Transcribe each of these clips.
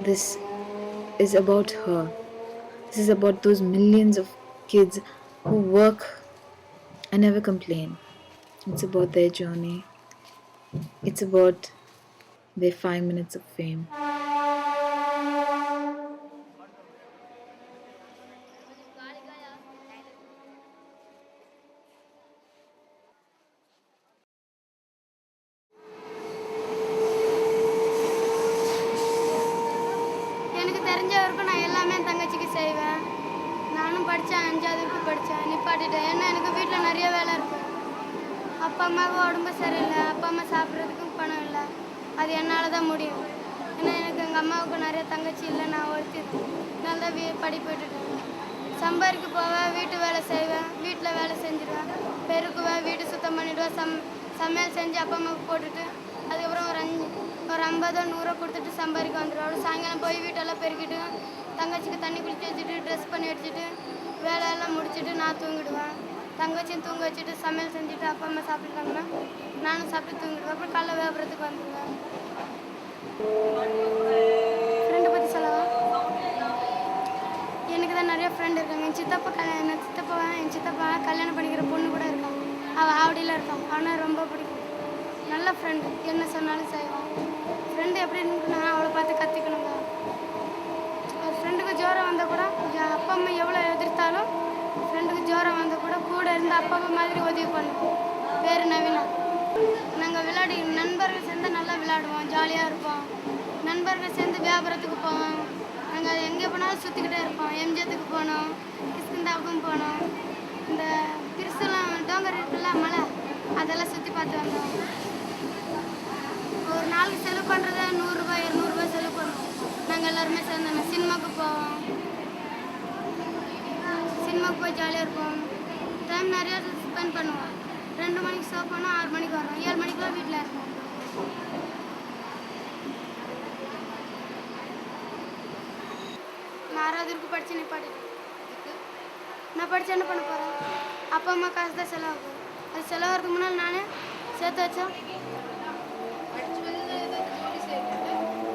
This is about her. This is about those millions of kids who work and never complain. It's about their journey. It's about their 5 minutes of fame. எனக்கு தெரிஞ்ச வரைக்கும் நான் எல்லாமே தங்கச்சிக்கு செய்வேன். நானும் படித்தேன், 5வது வரைக்கும் படித்தேன், நிப்பாட்டிட்டேன். ஏன்னா எனக்கு வீட்டில் நிறைய வேலை இருக்கும். அப்பா அம்மாவுக்கு உடம்பு சரியில்லை, அப்பா அம்மா சாப்பிட்றதுக்கும் பணம் இல்லை. அது என்னால் தான் முடியும். ஏன்னா எனக்கு எங்கள் அம்மாவுக்கு நிறைய தங்கச்சி இல்லை, நான் ஒருத்தி நல்லா படிப்பு விட்டுட்டேன். சம்பாதிக்க போவேன், வீட்டு வேலை செய்வேன், வீட்டில் வேலை செஞ்சுடுவேன், பெருக்குவேன், வீடு சுத்தம் பண்ணிவிடுவேன், சமையல் செஞ்சு அப்பா அம்மாவுக்கு போட்டுட்டு அதுக்கப்புறம் ஒரு 50 100 கொடுத்துட்டு சம்பாதிக்க வந்துடுவோம். சாயங்காலம் போய் வீட்டெல்லாம் பெருக்கிட்டு தங்கச்சிக்கு தண்ணி குளிச்சு வச்சுட்டு ட்ரெஸ் பண்ணி வச்சுட்டு வேலையெல்லாம் முடிச்சுட்டு நான் தூங்கிடுவேன். தங்கச்சியும் தூங்க வச்சுட்டு சமையல் செஞ்சுட்டு அப்பா அம்மா சாப்பிட்டுட்டாங்கன்னா நானும் சாப்பிட்டு தூங்கிடுவேன். அப்புறம் காலைல வியாபாரத்துக்கு வந்துடுவேன். ஃப்ரெண்டை பற்றி சொல்லவா? எனக்கு தான் நிறைய ஃப்ரெண்டு இருக்காங்க. என் சித்தப்பா கல்யாணம் பண்ணிக்கிற பொண்ணு கூட இருக்கான். அவள் ஆவடியில் இருக்கான். அவனை ரொம்ப பிடிக்கும். நல்ல ஃப்ரெண்டு, என்ன சொன்னாலும் செய்வான். ஃப்ரெண்டு எப்படி இருக்குன்னா அவளை பார்த்து கற்றுக்கணுங்க. ஒரு ஃப்ரெண்டுக்கு ஜோரம் வந்தால் கூட அப்பா அம்மா எவ்வளோ எதிர்த்தாலும் ஃப்ரெண்டுக்கு ஜோரம் வந்தால் கூட இருந்து அப்பா அம்மா மாதிரி உதவி பண்ணுவோம். பேர் நவீனா. நாங்கள் நண்பர்கள் சேர்ந்து நல்லா விளையாடுவோம், ஜாலியாக இருப்போம். நண்பர்கள் சேர்ந்து வியாபாரத்துக்கு போவோம். நாங்கள் எங்கே போனாலும் சுற்றிக்கிட்டே இருப்போம். எம்ஜிஎத்துக்கு போனோம், கிஷ்கிந்தாவுக்கும் போனோம். இந்த கிறிஸ்துலாம் டோங்கர் இருக்குல்ல மலை, அதெல்லாம் சுற்றி பார்த்து வந்தோம். ஒரு நாளுக்கு செலவு பண்ணுறத 100 ரூபாய் 200 ரூபாய் செலவு பண்ணுவோம். நாங்கள் எல்லாருமே சேர்ந்தோம். சினிமாவுக்கு போவோம், சினிமாவுக்கு போய் ஜாலியாக இருப்போம். டைம் நிறையா ஸ்பெண்ட் பண்ணுவோம். 2 மணிக்கு ஷோ போனால் 6 மணிக்கு வரோம். 7 மணிக்கெலாம் வீட்டில் இருப்போம். நான் 6வது வரைக்கும் படித்து நிப்பாட்டிட்டேன். நான் படித்து என்ன பண்ண போகிறேன்? அப்பா அம்மா காசு தான் செலவாகும். அது செலவாகிறதுக்கு முன்னால் நானே சேர்த்து வச்சோம்.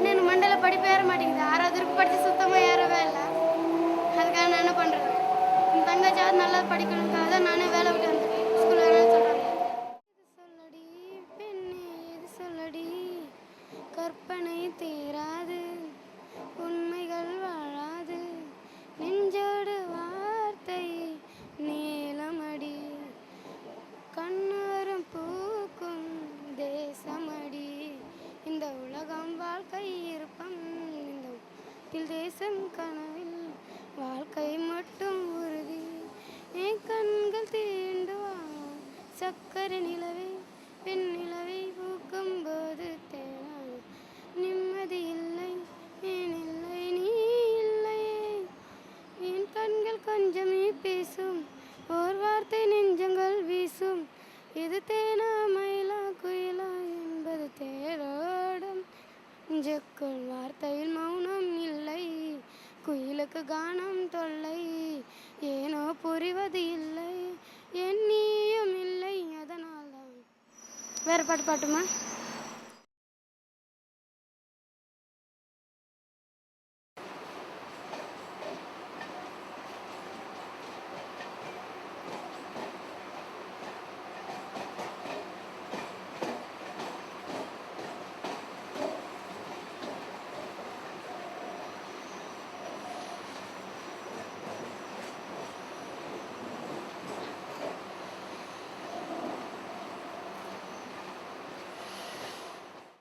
எனக்கு மண்டையில் படிப்பு ஏற மாட்டேங்குது. 6வது வரைக்கும் படித்து சுத்தமாக ஏறவே இல்லை. அதுக்காக நான் என்ன பண்ணுறது? என் தங்கச்சியாவது நல்லா படிக்கணுக்காக தான் நானே வேலை விட்டு வந்தேன். ஸ்கூலில் வேணாலும் சொல்கிறாங்க. இது சொல்லடி பெண்ணே, இது சொல்லடி கற்பனை தீராது, உண்மைகள் வாழாது, நெஞ்சோடு வார்த்தை நீளமடி, கண்ணோரம் பூக்கும் தேசமடி, இந்த உலகம் வாழ்க்கை இருப்பம், இந்த தேசம் கனவில் வாழ்க்கை மட்டும் உறுதி, என் கண்கள் தீண்டுவா சக்கரை நிலவை, பெண் நிலவை பூக்கும் போது தேனா நிம்மதி இல்லை, ஏன் இல்லை நீ இல்லையே, என் கண்கள் கொஞ்சமே பேசும், ஓர் வார்த்தை நெஞ்சங்கள் வீசும், இது தேனா மயிலா குயிலா என்பது தேரோடும் நெஞ்சுக்குள் வார்த்தையில் மௌனம் இல்லை, குயிலுக்கு கானம் தொல்லை, ஏனோ புரிவது இல்லை, என் நீயும் இல்லை, அதனால்தான். வேறு பாட்டு பாட்டுமா?